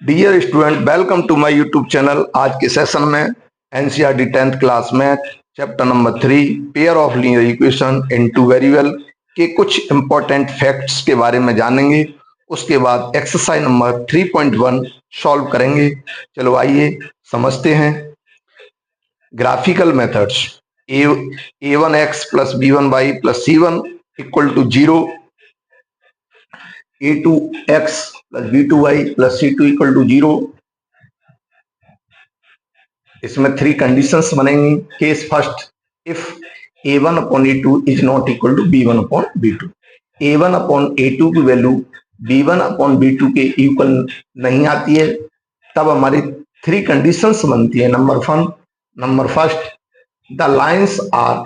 Dear student, welcome to my YouTube channel. आज के session में NCERT 10th class math chapter number 3 pair of linear equation in two variable के कुछ important facts के बारे में जानेंगे। उसके बाद एक्सरसाइज नंबर 3.1 सॉल्व करेंगे। चलो आइए समझते हैं। Graphical methods a1x plus b1y plus c1 equal to 0, a2x plus b2y plus c2 equal to 0। इसमें थ्री कंडीशंस बनेंगी। Case first, if a1 upon a2 is not equal to b1 upon b2। a1 upon a2 की value b1 upon b2 के equal नहीं आती है, तब हमारी three conditions बनती है। Number first, the lines are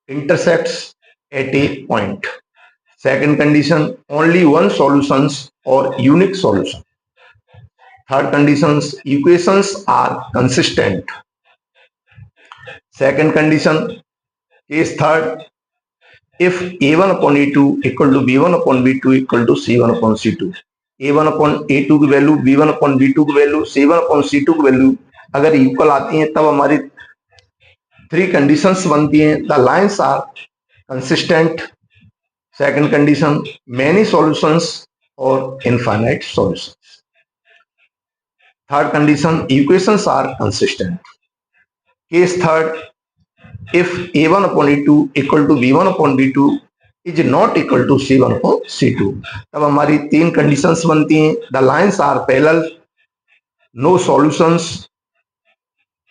intersects at a point. Second condition, only one solutions और unique solution. Third conditions, equations are consistent. Second condition, case third, if a1 upon a2 equal to b1 upon b2 equal to c1 upon c2। a1 upon a2 की value, b1 upon b2 की value, c1 upon c2 की value अगर equal आती हैं तब हमारी three conditions बनती हैं। The lines are consistent. Second condition, many solutions और infinite solutions. Third condition, equations are consistent. Case third, if a1 upon a2 equal to b1 upon b2 is not equal to c1 upon c2, तब हमारी तीन conditions बनती हैं। The lines are parallel, no solutions.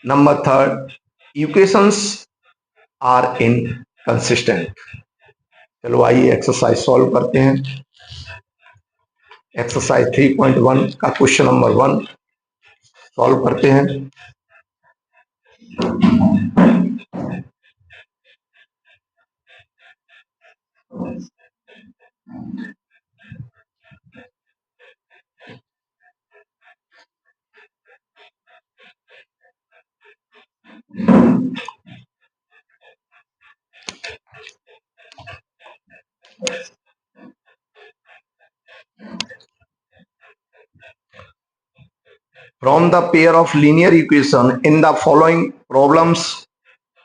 Number third, equations are inconsistent. चलो आइए exercise solve करते हैं। Exercise 3.1 का क्वेश्चन नंबर 1 सॉल्व करते हैं। From the pair of linear equation in the following problems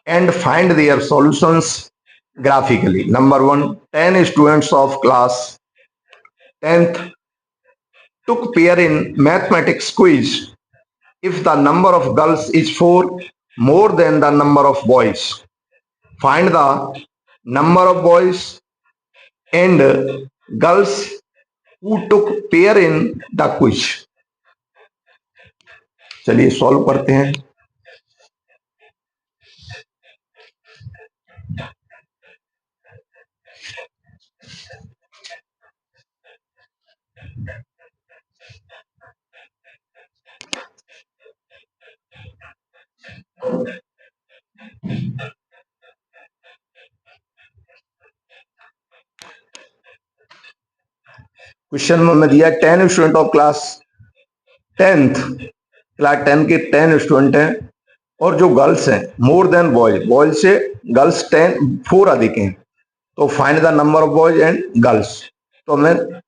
and find their solutions graphically. Number 1, 10 students of class 10th took pair in mathematics quiz. If the number of girls is 4 more than the number of boys, find the number of boys and girls who took pair in the quiz. चलिए solve करते हैं। Question में दिया 10 student of class 10th, class 10 के 10 student हैं और जो girls हैं मोर देन बॉयज, बॉयज से गर्ल्स 4 अधिक हैं। तो find the number of boys and girls. तो हमें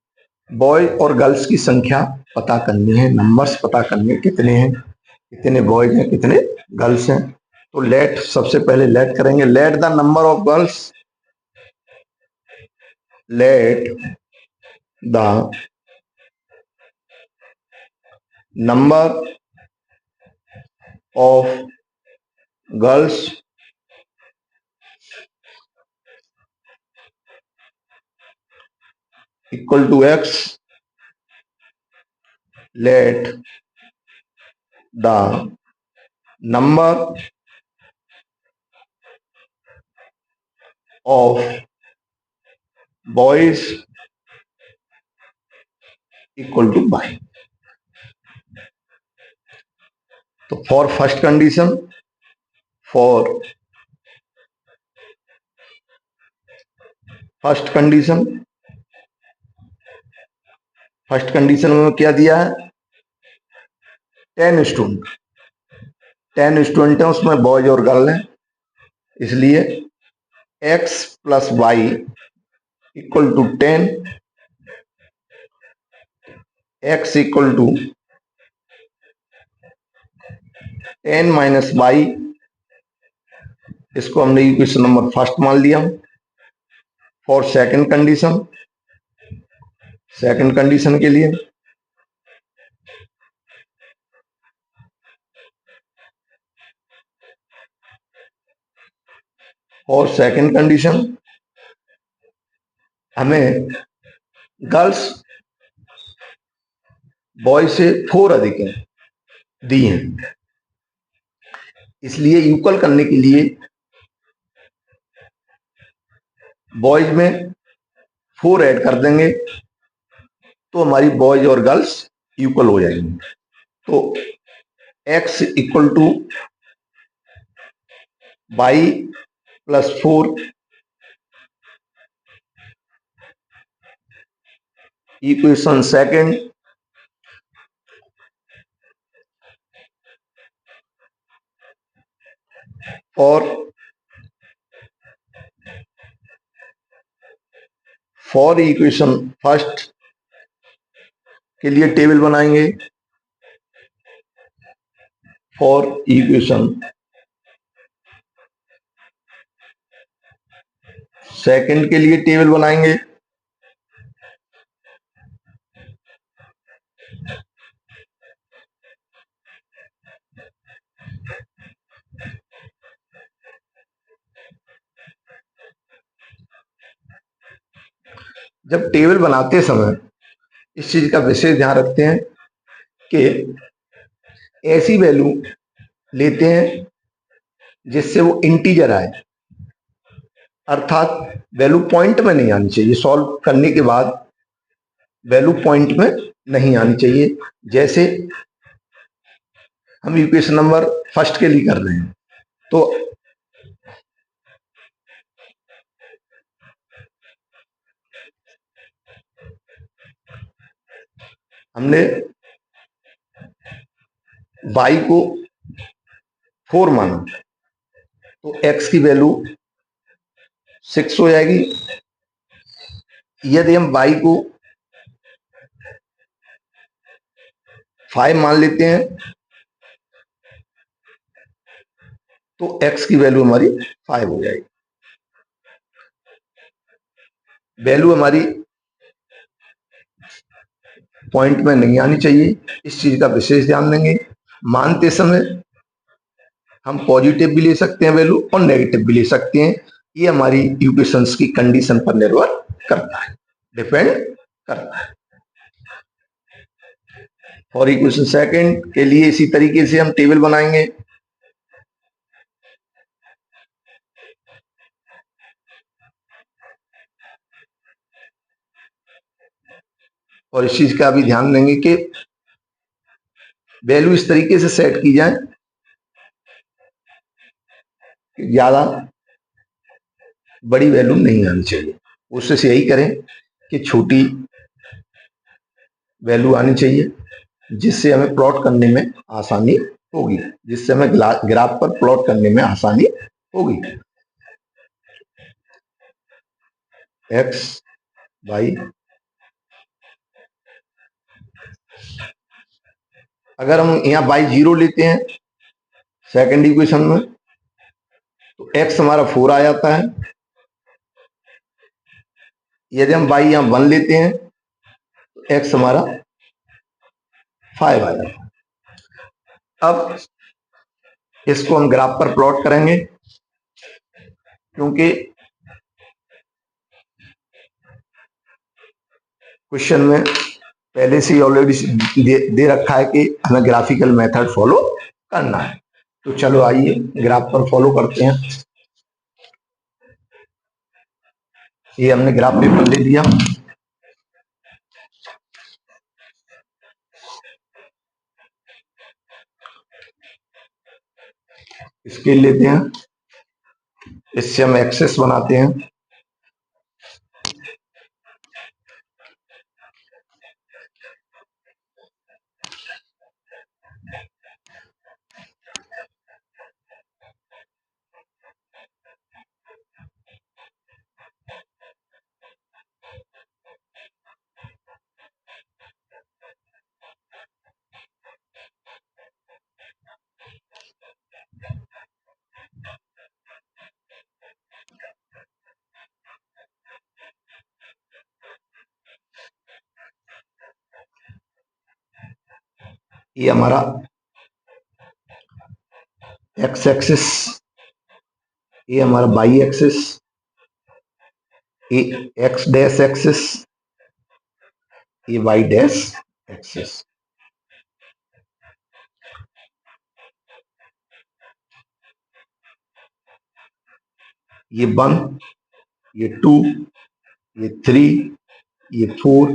बॉय और गर्ल्स की संख्या पता करनी है, नंबर्स पता करने कितने हैं, कितने बॉयज हैं, कितने गर्ल्स हैं। तो लेट, सबसे पहले लेट करेंगे। Let the number of girls, let the number of girls equal to x, let the number of boys equal to y। तो for first condition, for first condition, first condition में क्या दिया है? 10 student, 10 student हैं, उसमें boys और girl हैं, इसलिए x plus Y equal to 10, x equal to 10 minus Y, इसको हमने इक्वेशन नंबर फर्स्ट मान लिया। फॉर सेकंड कंडीशन के लिए और सेकंड कंडीशन हमें गर्ल्स बॉय से 4 अधिक है दी हैं, इसलिए इक्वल करने के लिए बॉयज में 4 ऐड कर देंगे तो हमारी बॉयज और गर्ल्स इक्वल हो जाएंगी। तो x equal to Y plus 4 equation second और फॉर इक्वेशन फर्स्ट के लिए टेबल बनाएंगे। फॉर इक्वेशन सेकंड के लिए टेबल बनाएंगे। जब टेबल बनाते समय इस चीज का विशेष ध्यान रखते हैं कि ऐसी वैल्यू लेते हैं जिससे वो इंटीजर आए, अर्थात वैल्यू पॉइंट में नहीं आनी चाहिए। सॉल्व करने के बाद वैल्यू पॉइंट में नहीं आनी चाहिए। जैसे हम इक्वेशन नंबर फर्स्ट के लिए कर रहे हैं तो हमने y को 4 माना तो x की वैल्यू 6 हो जाएगी। यदि हम y को 5 मान लेते हैं तो x की वैल्यू हमारी 5 हो जाएगी। वैल्यू हमारी पॉइंट में नहीं आनी चाहिए, इस चीज का विशेष ध्यान देंगे। मानते समय हम पॉजिटिव भी ले सकते हैं वैल्यू और नेगेटिव भी ले सकते हैं, ये हमारी इक्वेशंस की कंडीशन पर निर्भर करता है, डिपेंड करता है। फॉर इक्वेशन सेकंड के लिए इसी तरीके से हम टेबल बनाएंगे। और इस चीज का भी ध्यान देंगे कि वैल्यू इस तरीके से सेट की जाए कि ज्यादा बड़ी वैल्यू नहीं आनी चाहिए। कोशिश यही करें कि छोटी वैल्यू आनी चाहिए जिससे हमें प्लॉट करने में आसानी होगी, जिससे हमें ग्राफ पर प्लॉट करने में आसानी होगी। एक्स वाई, अगर हम यहाँ बाई 0 लेते हैं सेकंड इक्वेशन में तो x हमारा 4 आ जाता है। यदि हम बाई यहाँ 1 लेते हैं तो x हमारा 5 आ जाता है। अब इसको हम ग्राफ पर प्लॉट करेंगे क्योंकि क्वेश्चन में पहले से ही ऑलरेडी दे रखा है कि हमें ग्राफिकल मेथड फॉलो करना है। तो चलो आइए ग्राफ पर फॉलो करते हैं। ये हमने ग्राफ पेपर ले लिया, स्केल लेते हैं, इससे हम एक्सेस बनाते हैं। ये हमारा एक्स एक्सिस, ये हमारा वाई एक्सिस, ये एक्स डैश एक्सिस, ये वाई डैश एक्सिस। ये 1, ये 2, ये 3, ये 4,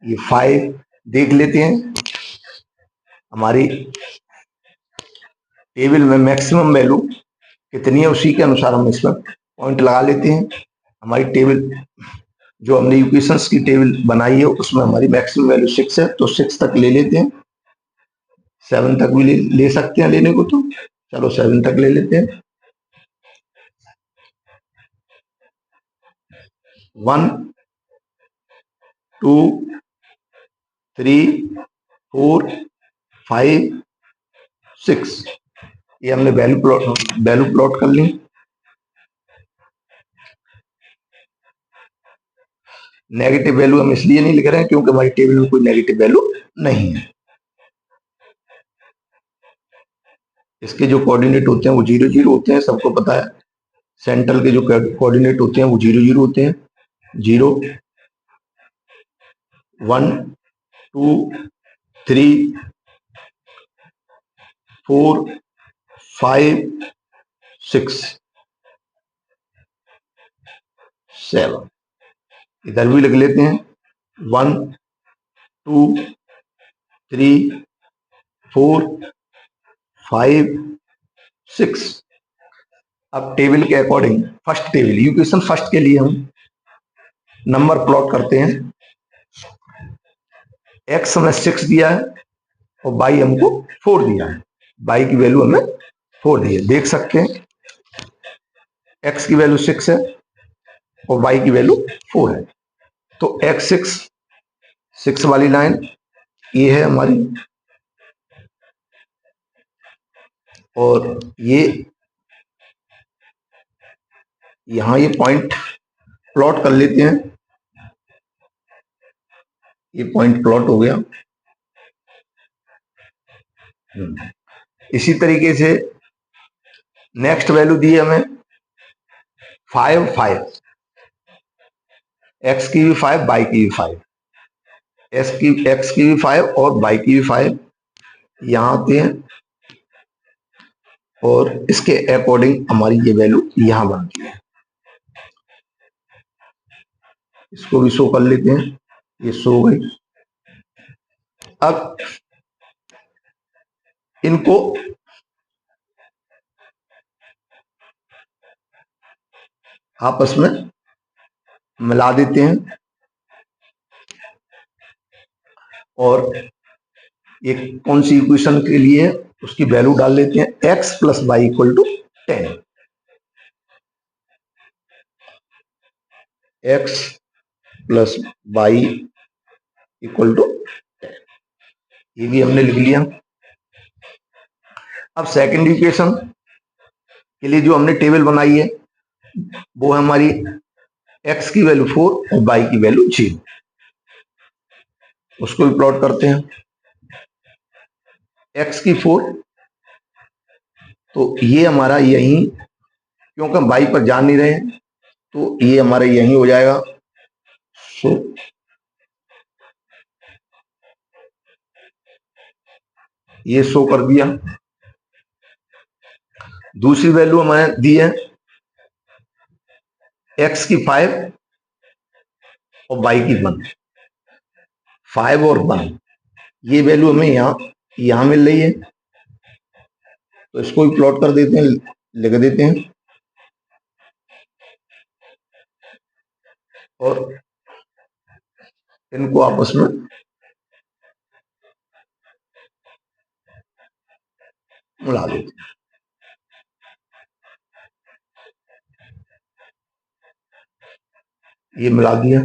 ये 5 देख लेते हैं। हमारी टेबल में मैक्सिमम वैल्यू कितनी है उसी के अनुसार हम इसमें पॉइंट लगा लेते हैं। हमारी टेबल जो हमने इक्वेशंस की टेबल बनाई है उसमें हमारी मैक्सिमम वैल्यू 6 है, तो 6 तक ले लेते हैं। 7 तक भी ले सकते हैं लेने को, तो चलो 7 तक ले लेते हैं। 1, 2, 3, 4, 5, 6 ये हमने वैल्यू प्लॉट कर ली। नेगेटिव वैल्यू हम इसलिए नहीं लिख रहे हैं क्योंकि हमारी टेबल में कोई नेगेटिव वैल्यू नहीं है। इसके जो कोऑर्डिनेट होते हैं वो 0 0 होते हैं, सबको पता है। सेंट्रल के जो कोऑर्डिनेट होते हैं वो 0 0 होते हैं। 0, 1, 2, 3, 4, 5, 6, 7 इधर भी लिख लेते हैं। 1, 2, 3, 4, 5, 6। अब टेबल के according first table equation first के लिए हम नंबर प्लॉट करते हैं। एक्स हमें 6 दिया है और वाई हमको 4 दिया है। वाई की वैल्यू हमें 4 दी है, देख सकते हैं। एक्स की वैल्यू 6 है और वाई की वैल्यू 4 है। तो एक्स 6 वाली लाइन ये है हमारी, और ये यहां ये पॉइंट प्लॉट कर लेते हैं। ये पॉइंट प्लॉट हो गया। इसी तरीके से नेक्स्ट वैल्यू दी है हमें 5, 5। एक्स की भी 5, वाई की भी 5, एक्स की भी 5 और वाई की भी 5 यहां आते हैं, और इसके अकॉर्डिंग हमारी ये वैल्यू यहां बनती है। इसको भी शो कर लेते हैं, ये शो हो गई। अब इनको आपस में मिला देते हैं और ये कौन सी इक्वेशन के लिए है उसकी वैल्यू डाल लेते हैं। X plus Y equal to 10। X plus Y equal to 10, ये भी हमने लिख लिया। अब सेकंड इक्वेशन के लिए जो हमने टेबल बनाई है वो है हमारी एक्स की वैल्यू 4 और वाई की वैल्यू 0। उसको भी प्लॉट करते हैं। एक्स की 4, तो ये हमारा यही, क्योंकि हम वाई पर जान नहीं रहे तो ये हमारा यही हो जाएगा। सो ये शो कर दिया। दूसरी वैल्यू हमें दी है एक्स की 5 और वाई की 1। 5 और 1 ये वैल्यू हमें यहां मिल रही है, तो इसको भी प्लॉट कर देते हैं, लिख देते हैं और इनको आपस में मिला देते हैं। ये मिला दिया।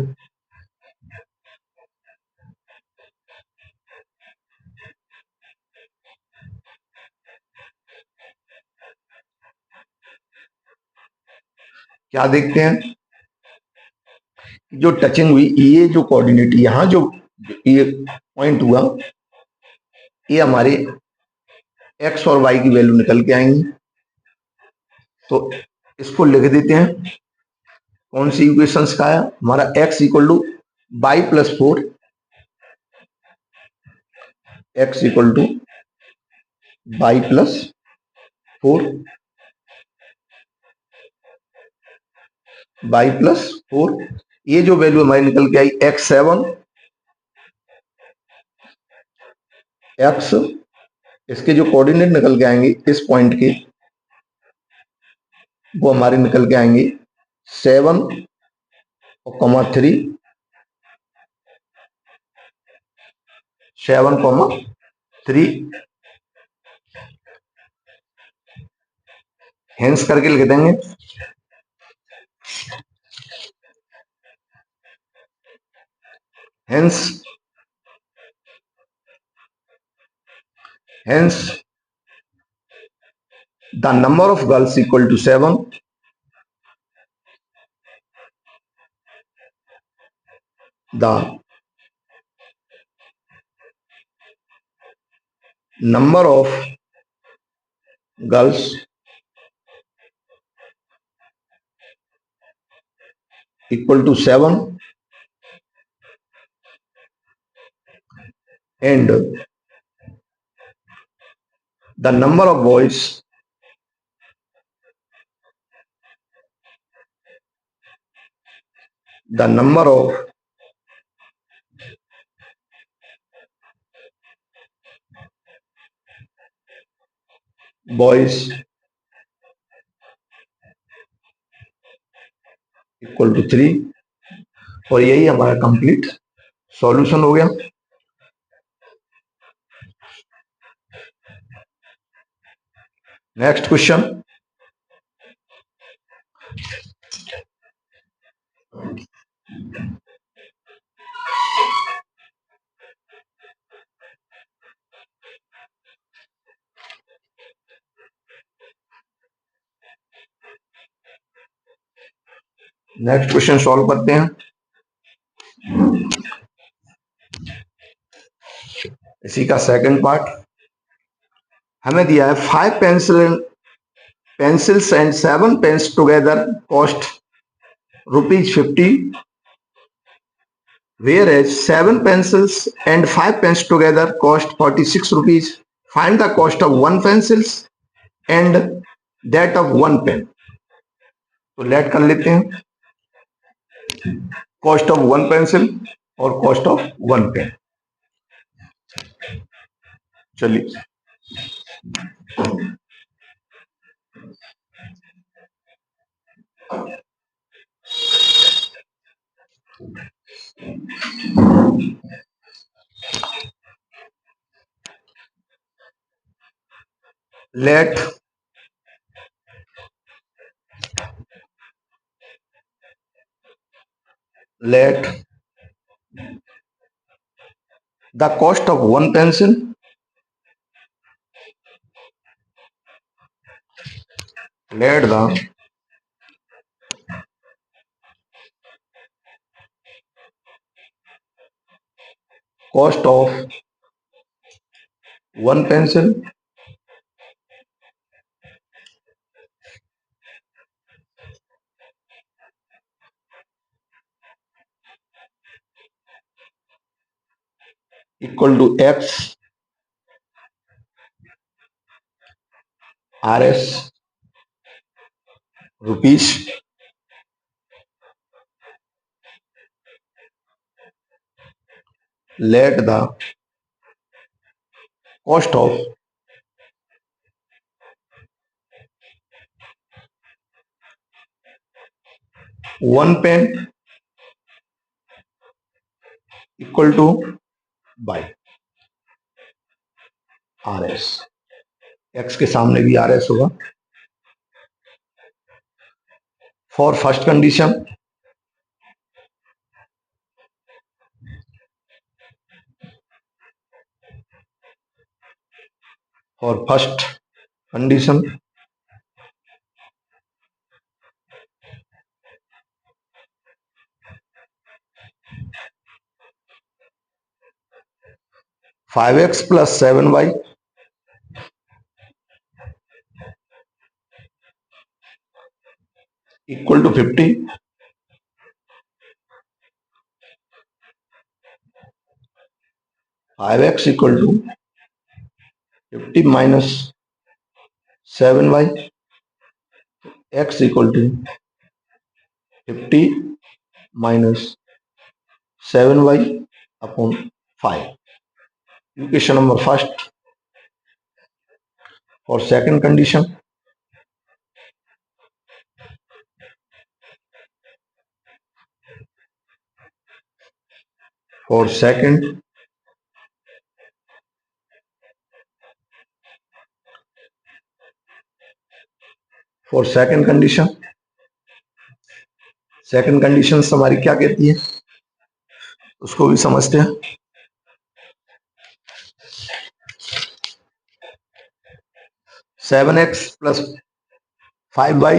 क्या देखते हैं, जो टचिंग हुई, ये जो कोऑर्डिनेट यहां जो ये पॉइंट हुआ ये हमारे एक्स और वाई की वैल्यू निकल के आएंगी। तो इसको लिख देते हैं। कौन सी इक्वेशंस का है हमारा X equal to Y plus 4, X equal to Y plus 4, Y plus 4। ये जो वैल्यू हमारी निकल के आई x7, एक्स, इसके जो कोऑर्डिनेट निकल के आएंगे इस पॉइंट के, वो हमारे निकल के आएंगे 7 और कॉमा 3, 7 कॉमा 3, हेंस करके लिख देंगे। Hence hence the number of girls equal to 7, the number of girls equal to 7 and the number of boys the number of boys equal to 3। और यही हमारा कंप्लीट सॉल्यूशन हो गया। Next question, next question solve करते हैं। इसी का second part हमें दिया है 5 pencils and 7 pens together cost ₹50, whereas 7 pencils and 5 pens together cost ₹46. Find the cost of one pencils and that of one pen। तो लेट कर लेते हैं कॉस्ट ऑफ वन पेंसिल और कॉस्ट ऑफ वन पेन। चलिए let let the cost of one pencil let the cost of one pencil equal to x rs rupees। Let the cost of one pen equal to by rs। x के सामने भी rs होगा। For first condition for first condition 5x plus 7y equal to 50, 5x equal to 50 minus 7y, x equal to 50 minus 7y upon 5. Equation number first. For second condition, for second condition, second condition हमारी क्या कहती है उसको भी समझते हैं. 7x plus 5y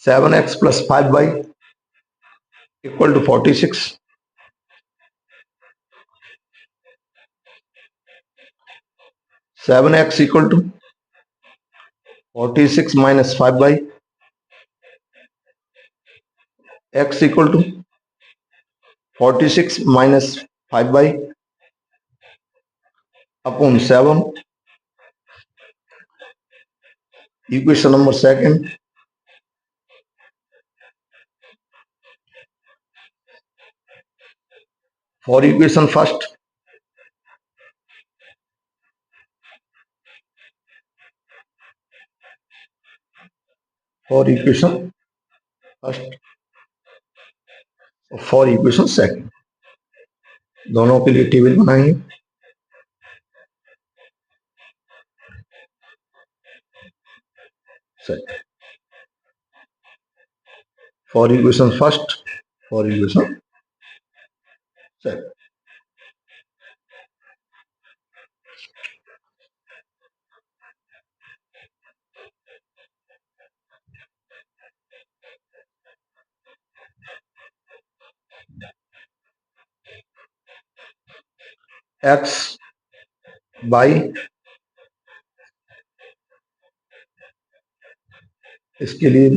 7x plus 5y equal to 46. 7x equal to 46 minus 5y, x equal to 46 minus 5y upon 7. Equation number second. For equation first, for equation first और for equation second दोनों के लिए table बनाएंगे. For equation first, for equation second. X by इसके लिए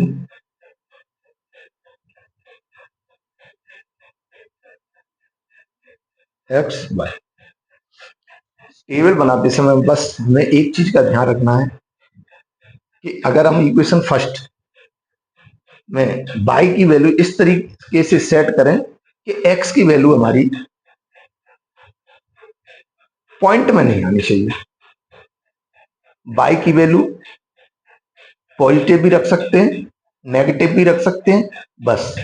x by. Table बनाते समय बस हमें एक चीज का ध्यान रखना है कि अगर हम इक्वेशन फर्स्ट में बाई की वैल्यू इस तरीके से सेट करें कि एक्स की वैल्यू हमारी पॉइंट में नहीं आनी चाहिए. बाई की वैल्यू पॉजिटिव भी रख सकते हैं, नेगेटिव भी रख सकते हैं. बस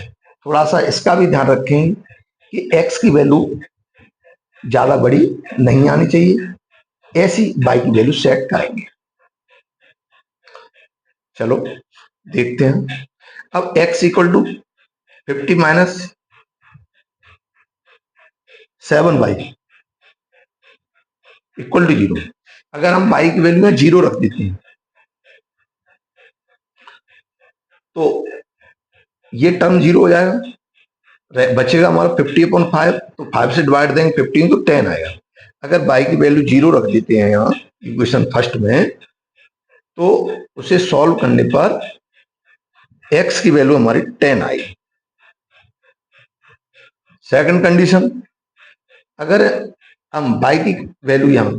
थोड़ा सा इसका भी ध्यान रखें कि एक्स की वैल्यू ज्यादा बड़ी नहीं आनी चाहिए. ऐसी बाई की वैल्यू सेट करेंगे. चलो देखते हैं. अब x equal to 50 minus 7y equal to 0. अगर हम y की वैल्यू में 0 रख देते हैं तो ये टर्म 0 हो जाएगा. बचेगा हमारा 50/5. तो 5 से डिवाइड देंगे 15 तो 10 आएगा. अगर y की वैल्यू 0 रख देते हैं यहाँ इक्वेशन फर्स्ट में तो उसे सॉल्व करने पर x की वैल्यू हमारी 10 आएगी. सेकंड कंडीशन, अगर हम y की वैल्यू यहां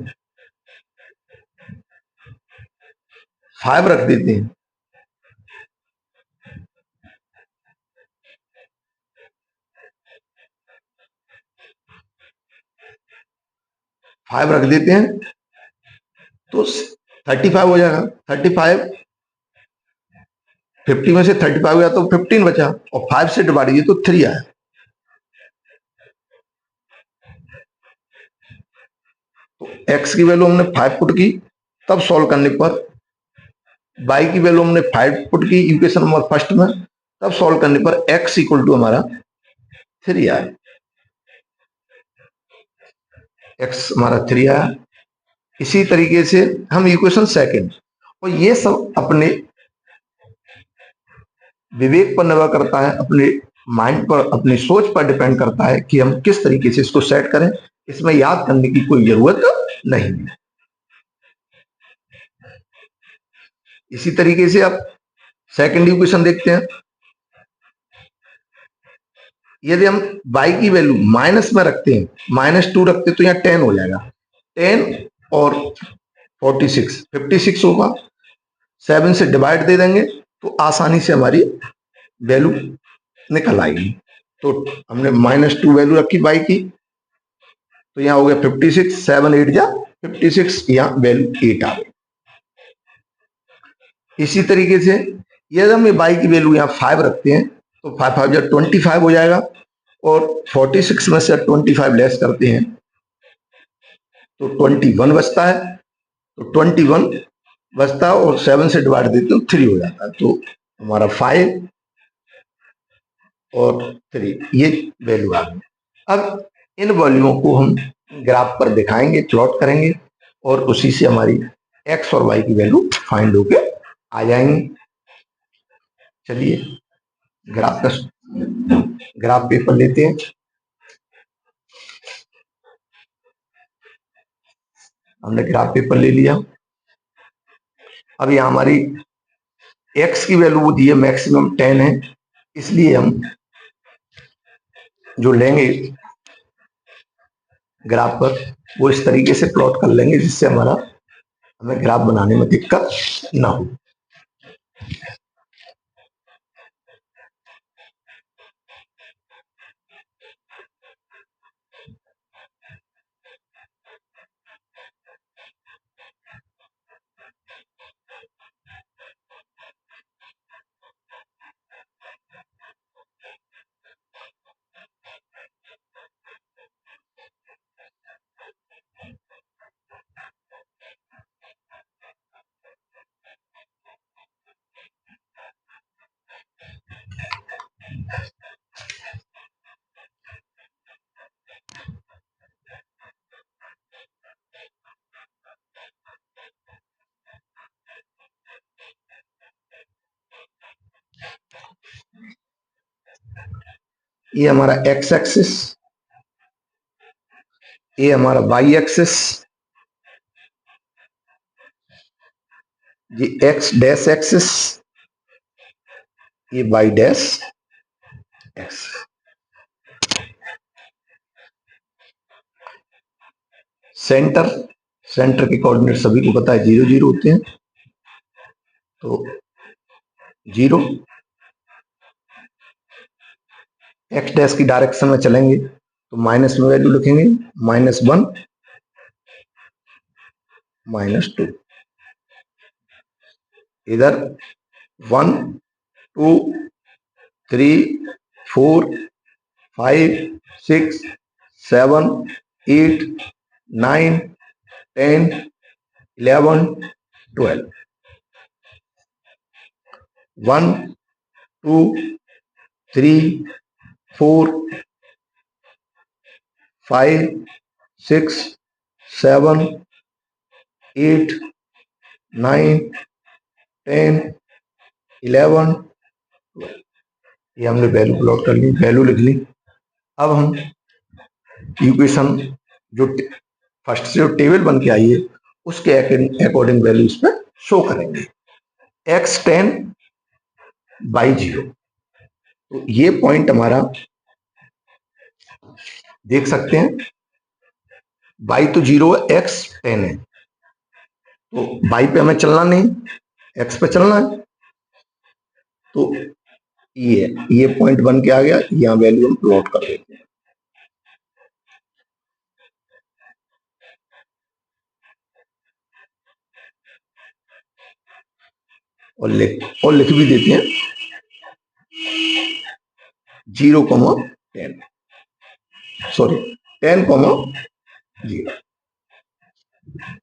5 रख देते हैं 5 रख देते हैं तो 35 हो जाएगा. 35 50 में से 35 गया तो 15 बचा और 5 से डिवाइड किया तो 3 आया. तो x की वैल्यू हमने 5 पुट की, तब सॉल्व करने पर y की वैल्यू हमने 5 पुट की इक्वेशन नंबर फर्स्ट में, तब सॉल्व करने पर x इक्वल टू हमारा 3 आया. x हमारा 3 आया. इसी तरीके से हम इक्वेशन सेकंड, और ये सब अपने विवेक पर निर्भर करता है, अपने माइंड पर, अपनी सोच पर डिपेंड करता है कि हम किस तरीके से इसको सेट करें। इसमें याद करने की कोई जरूरत नहीं है। इसी तरीके से आप सेकंड इक्वेशन देखते हैं। यदि हम y की वैल्यू माइनस में रखते हैं, -2 रखते तो यहाँ 10 हो जाएगा। 10 और 46, 56 होगा। 7 से डिवाइड दे देंगे तो आसानी से हमारी वैल्यू निकल आएगी। तो हमने -2 वैल्यू रखी y की, तो यहाँ हो गया 56, 7 8 जा 56, यहाँ वैल्यू 8 आ गई। इसी तरीके से यदि हम y की वैल्यू यहाँ 5 रखते हैं तो 5 5 जा 25 हो जाएगा, और 46 में से 25 लेस करते हैं तो 21 बचता है। तो 21 बचता है और 7 से डिवाइड देते हो 3 हो जाता है। तो हमारा 5 और 3 ये वैल्यू आ गई। अब इन वैल्यूओं को हम ग्राफ पर दिखाएंगे, प्लॉट करेंगे, और उसी से हमारी x और y की वैल्यू फाइंड होके आ जाएंगी। चलिए ग्राफ पेपर लेते हैं। हमने ग्राफ पेपर ले लिया। अब यहाँ हमारी x की वैल्यू वो दी है, मैक्सिमम 10 है, इसलिए हम जो लेंगे ग्राफ पर वो इस तरीके से प्लॉट कर लेंगे जिससे हमें ग्राफ बनाने में दिक्कत ना हो। ये हमारा x एक्सिस, ये हमारा y एक्सिस, ये x डैश एक्सिस, ये y dash x. Centre, centre के कोऑर्डिनेट सभी को पता है 0 0 होते हैं, तो 0। एक्स डैश की डायरेक्शन में चलेंगे तो माइनस में वैल्यू लिखेंगे, -1 -2। इधर 1 2 3 4 5 6 7 8 9 10 11 12। 1 2 3 4 5 6 7 8 9 10 11 12। ये हमने वैल्यू प्लॉट कर ली, वैल्यू लिख ली। अब हम इक्वेशन जो फर्स्ट से जो टेबल बन के आई है उसके अकॉर्डिंग वैल्यू इस पर शो करेंगे। x10 बाई 0, तो ये पॉइंट हमारा देख सकते हैं, y तो 0 है, x 10 है, तो y पे हमें चलना नहीं, x पे चलना है। तो ये पॉइंट बन के आ गया, यहाँ वैल्यू हम प्लॉट कर देते हैं। और लिख भी देते हैं 0,10, सॉरी 10,0,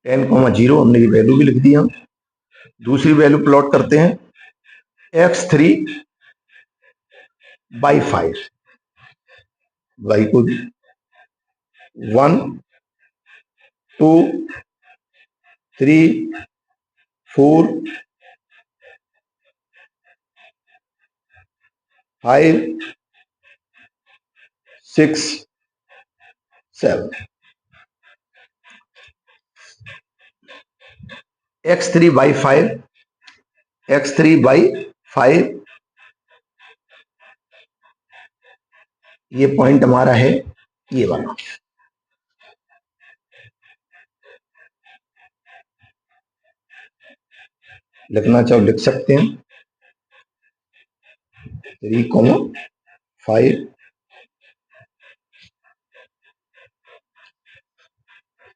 10,0 हमने ये वैल्यू भी लिख दी। हम दूसरी वैल्यू प्लॉट करते हैं, x3 बाई 5, y को 1 2 3 4 5 6 7 x3/5 x3/5 ये पॉइंट हमारा है ये वाला। लिखना चाहो लिख सकते हैं 3,5।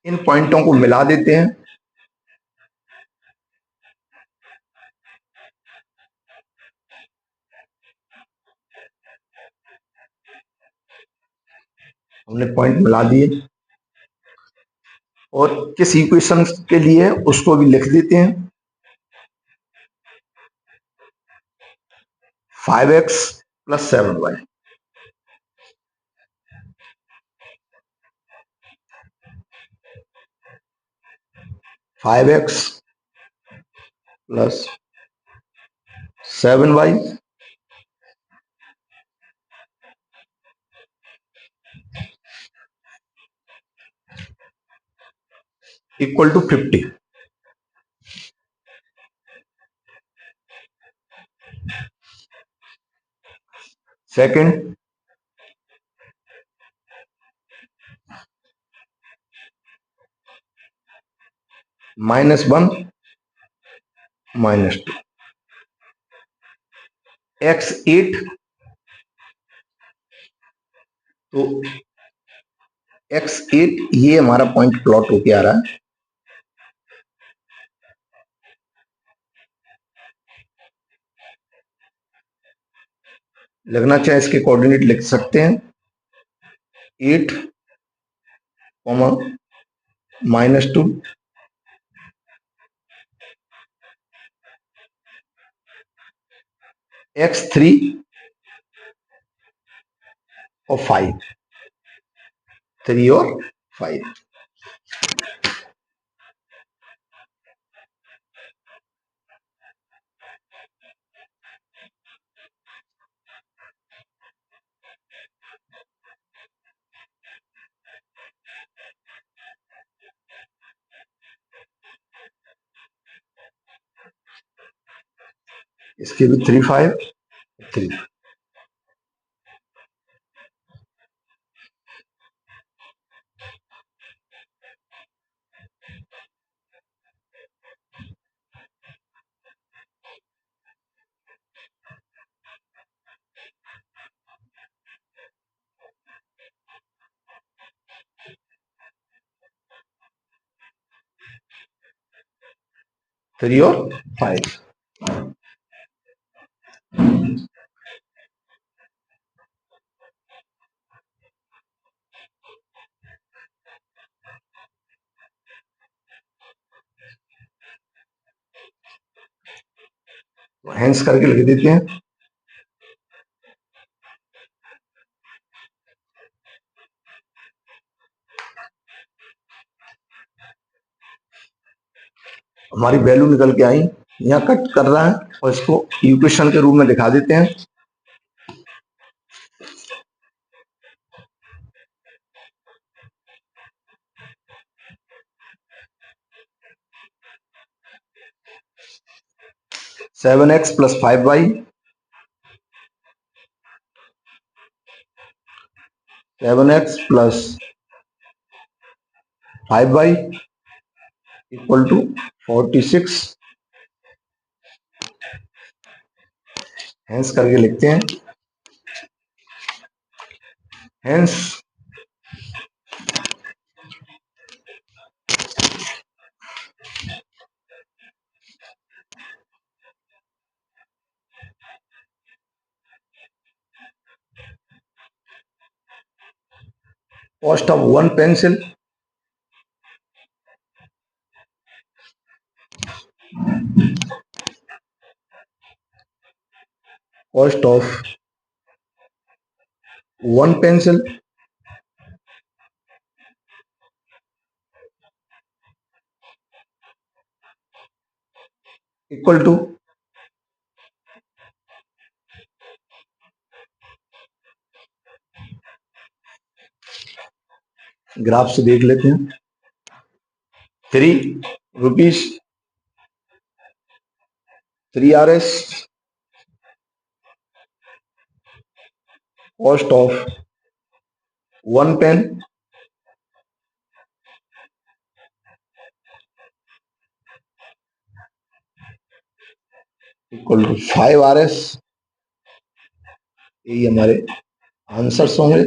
इन पॉइंटों को मिला देते हैं। हमने पॉइंट मिला दिए और किस इक्वेशन के लिए उसको भी लिख देते हैं 5x + 7y। 5x + 7y = 50। Second, -1 -2 x8। तो x8 ये हमारा पॉइंट प्लॉट होके आ रहा है। लिखना चाहे इसके कोऑर्डिनेट लिख सकते हैं 8, -2 x3 और 5, 3 और 5। इसके भी 3 5 3। 3 और 5। हैंस करके लिख देते हैं हमारी वैल्यू निकल के आई। यहाँ कट कर रहा है और इसको इक्वेशन के रूप में दिखा देते हैं। Seven x + 5y 7x + 5y = 46। Hence करके लिखते हैं hence cost of 1 pencil cost of 1 pencil = graph से देख लेते हैं। ₹3 3 Rs cost of 1 pen equal to 5 Rs। यही हमारे आंसर्स होंगे।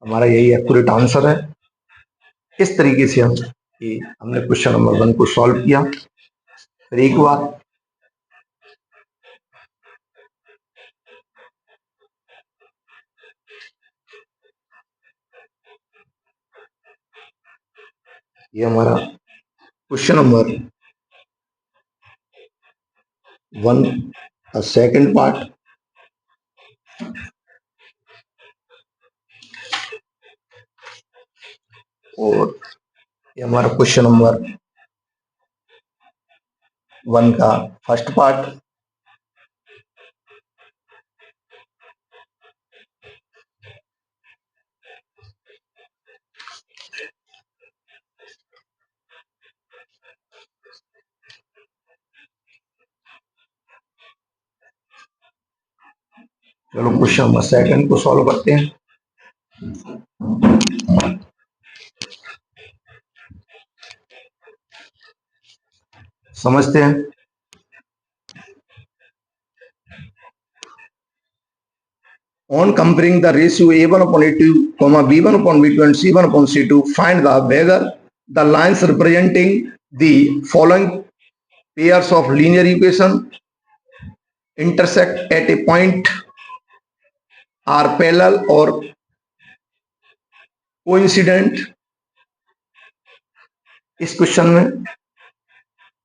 हमारा यही एक्यूरेट आंसर है। इस तरीके से हमने क्वेश्चन नंबर 1 को सॉल्व किया। फिर एक बार ये हमारा क्वेश्चन नंबर 1 का सेकंड पार्ट, और ये हमारा क्वेश्चन नंबर 1 का फर्स्ट पार्ट। चलो क्वेश्चन नंबर सेकंड को सॉल्व करते हैं। समझते हैं। On comparing the ratio A1/A2, B1/B2 and C1/C2, find the whether the lines representing the following pairs of linear equation intersect at a point are parallel or coincident। इस question में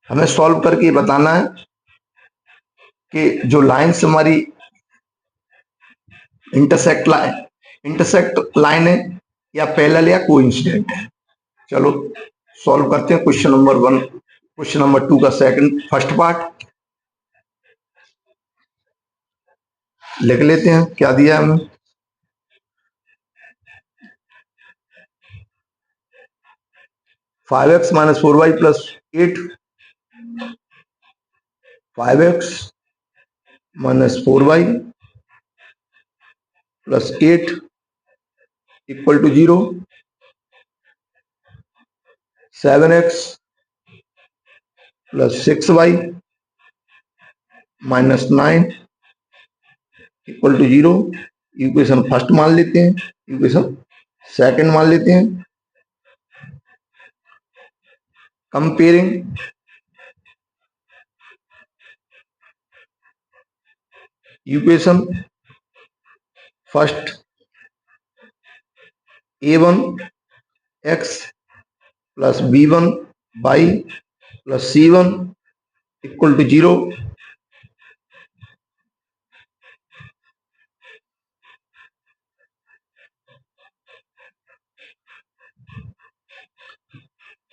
हमें solve करके बताना है कि जो लाइन्स हमारी intersect line है या पैरेलल या कोइंसिडेंट है। चलो सॉल्व करते हैं क्वेश्चन नंबर 1, क्वेश्चन नंबर 2 का सेकंड फर्स्ट पार्ट लिख लेते हैं। क्या दिया है हमें? 5x - 4y + 8, 5x - 4y + 8 = 0, 7x + 6y - 9 = 0। Equation first मान लेते हैं, इक्वेशन सेकंड मान लेते हैं। Comparing equation first A1x + B1y + C1 = 0,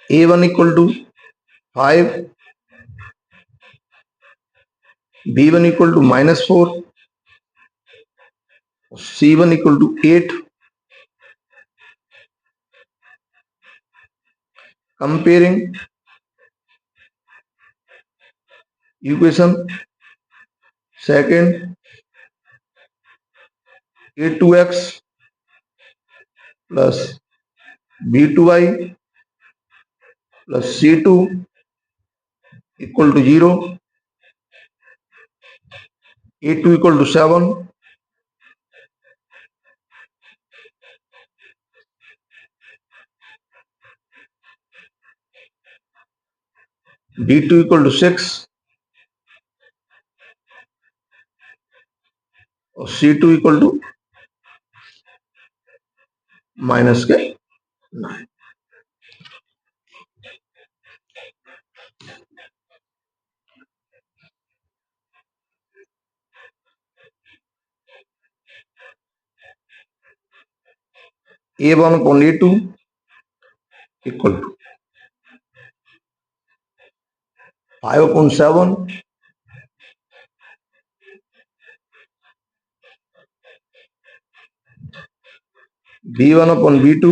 A1 = 5, B1 = -4, C1 = 8। Comparing equation second A2x + B2y + C2 = 0, A2 = 7, B2 = 6 और C2 = -9। A1/A2 equal to 5/7 V1/V2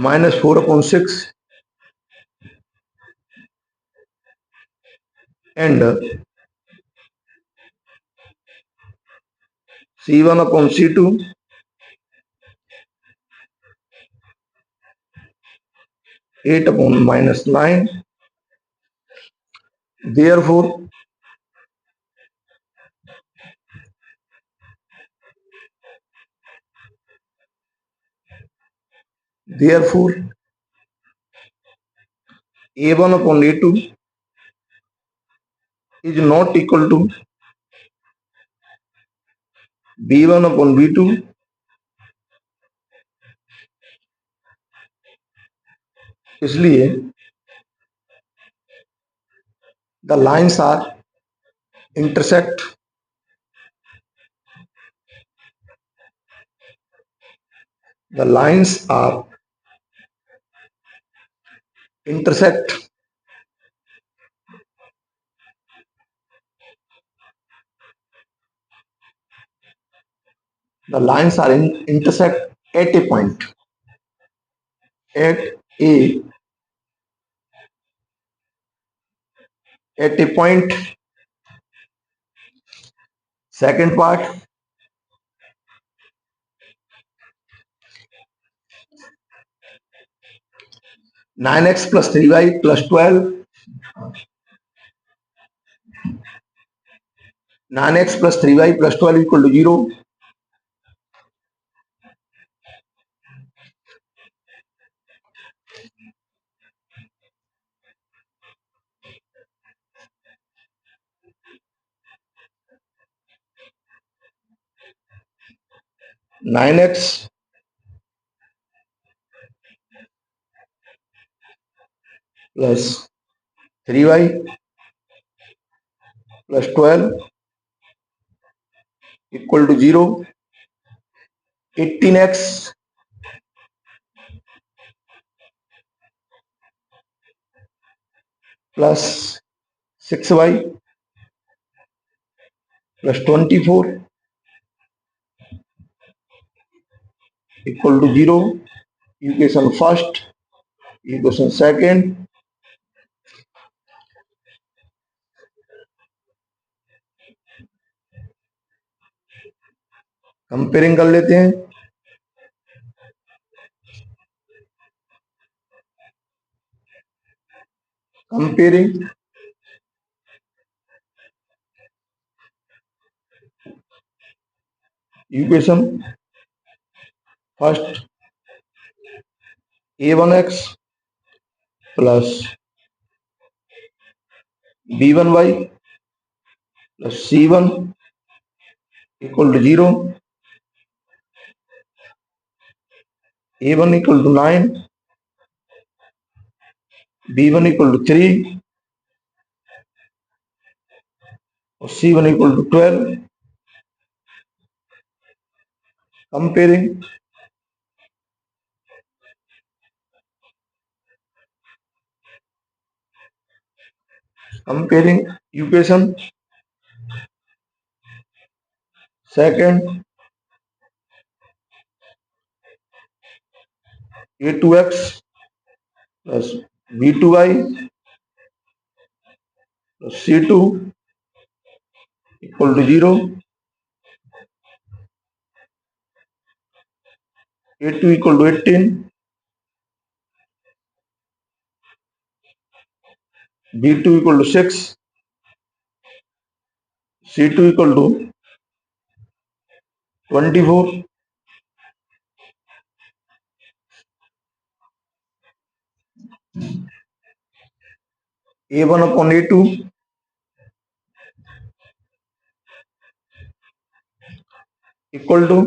-4/6 and C1/C2 8/-9. Therefore, therefore A1/A2 is not equal to B1/B2. इसलिए the lines are intersect the lines are intersect the lines are intersect at a point at a at a point. Second part, 9x plus 3y plus 12, 9x plus 3y plus 12 equal to 0. Nine x plus 3y plus 12 equal to 0. 18x plus 6y plus 24 equal to 0. Equation first, equation second. Comparing कर लेते हैं. Comparing equation first a1x plus b1y plus c1 equal to 0. a1 equal to 9, b1 equal to 3 और c1 equal to 12. Comparing equation second, a2x plus b2y plus c2 equal to 0. a2 equal to 18, b2 equal to 6, c2 equal to 24. a1/a2 equal to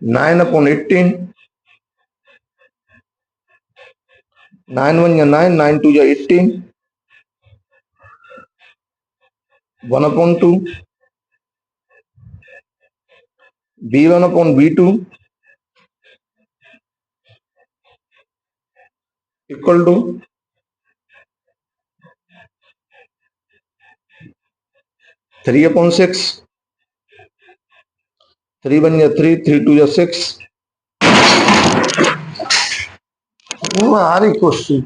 9/18. 9 1 9, 9 2 18, 1/2 V1 upon V2 equal to 3 upon 6. 3 1 या 3, 3 2 या 6. आ रही question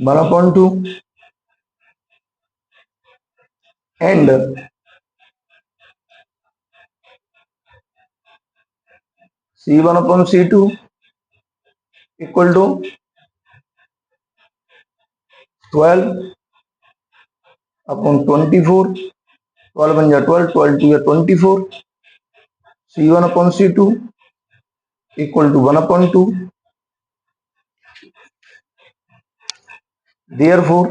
one upon two and C1 upon C2 equal to 12 upon 24. 12 1 या 12, 12 2 या 24. C1 upon C2 equal to 1 upon 2. Therefore,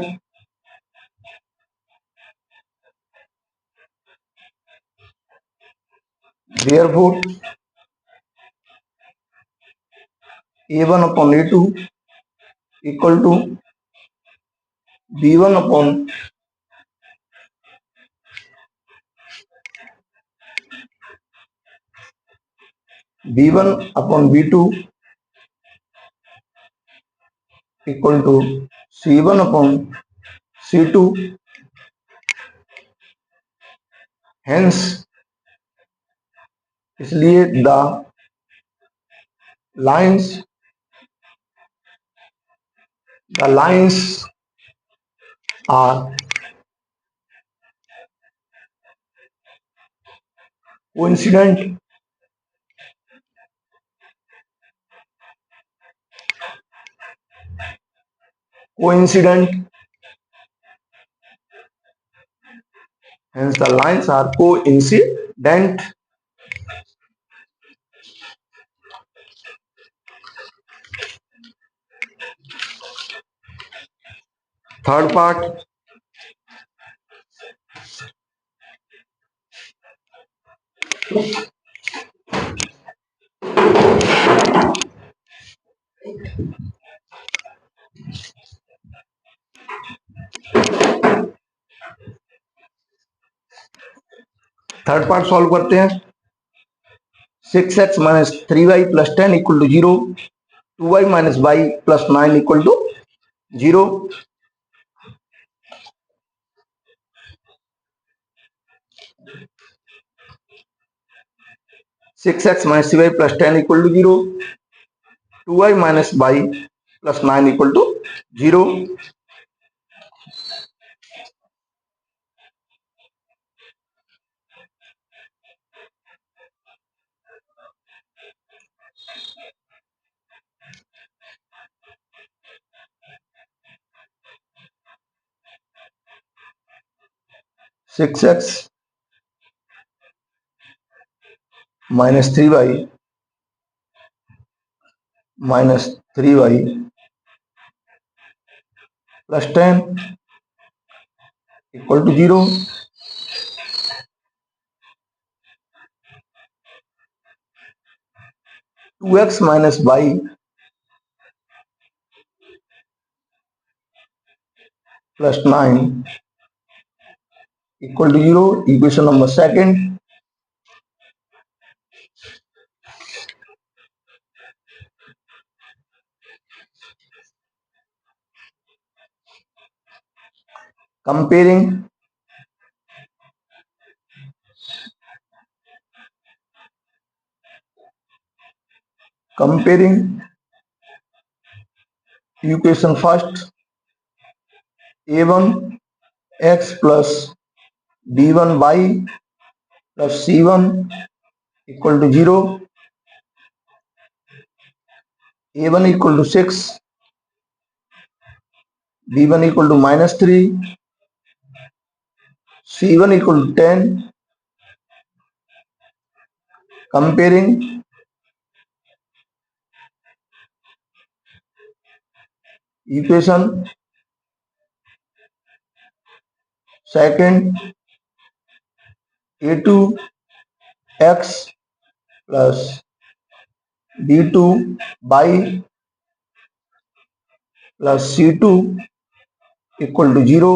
A1 upon A2 equal to B1 upon B2 equal to C1 upon C2. Hence, इसलिए the lines are coincident hence the lines are coincident. Third part, solve करते हैं. 6x minus 3y plus 10 equal to 0. 2y minus y plus 9 equal to 0. 6x minus 3y plus 10 equal to 0. 2y minus y plus 9 equal to 0. Six x minus 3y minus 3y plus 10 equal to 0. 2x minus y plus 9 equal to 0. Equation number second. Comparing equation first. A1 x plus B1 y plus C1 equal to 0. A1 equal to 6, B1 equal to minus 3, C1 equal to 10. Comparing equation second a2x plus b2 Y plus c2 equal to 0,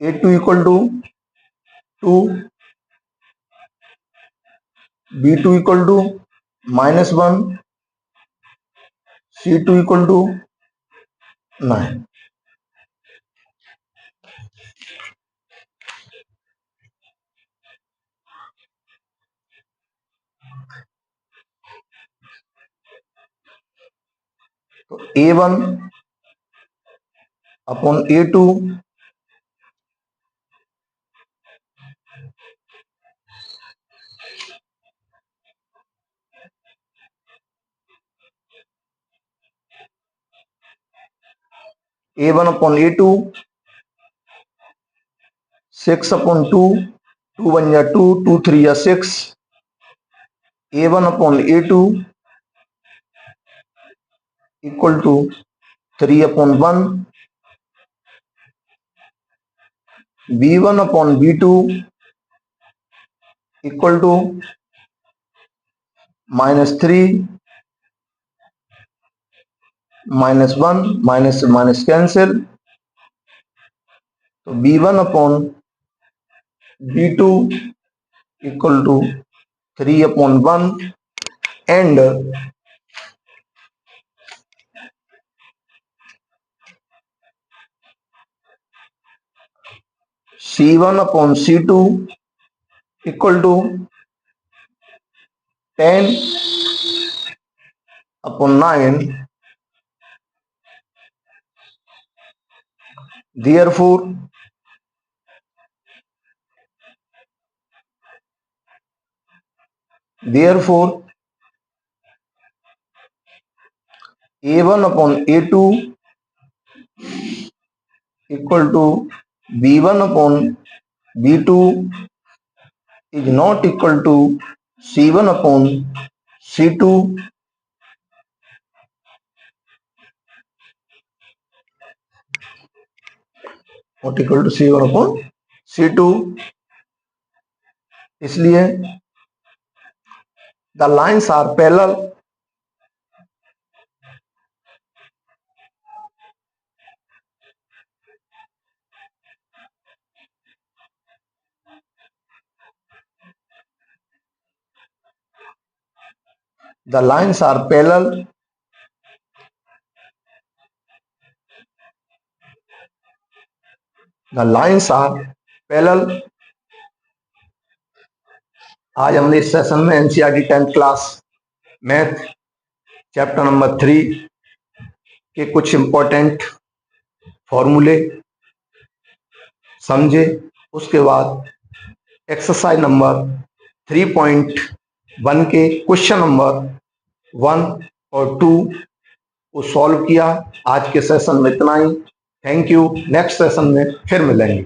a2 equal to 2, b2 equal to -1, c2 equal to 9। तो a1 upon a2 a1 upon a2 6 upon 2, 2 1 या 2, 2 3 या 6, a1 upon a2 equal to 3 upon 1, b1 upon b2 equal to -3, -1, minus से minus cancel, तो b1 upon b2 equal to 3 upon 1 and c1 upon c2 equal to 10 upon 9, therefore a1 upon a2 equal to b1 upon b2 is not equal to c1 upon c2 not equal to c1 upon c2। इसलिए the lines are parallel, the lines are parallel the lines are parallel। आज हमने इस session में NCERT 10th class math chapter number 3 के कुछ important फॉर्मूले समझे। उसके बाद एक्सरसाइज नंबर 3.1 के क्वेश्चन नंबर 1 और 2 को सॉल्व किया। आज के सेशन में इतना ही। Thank you. नेक्स्ट सेशन में फिर मिलेंगे।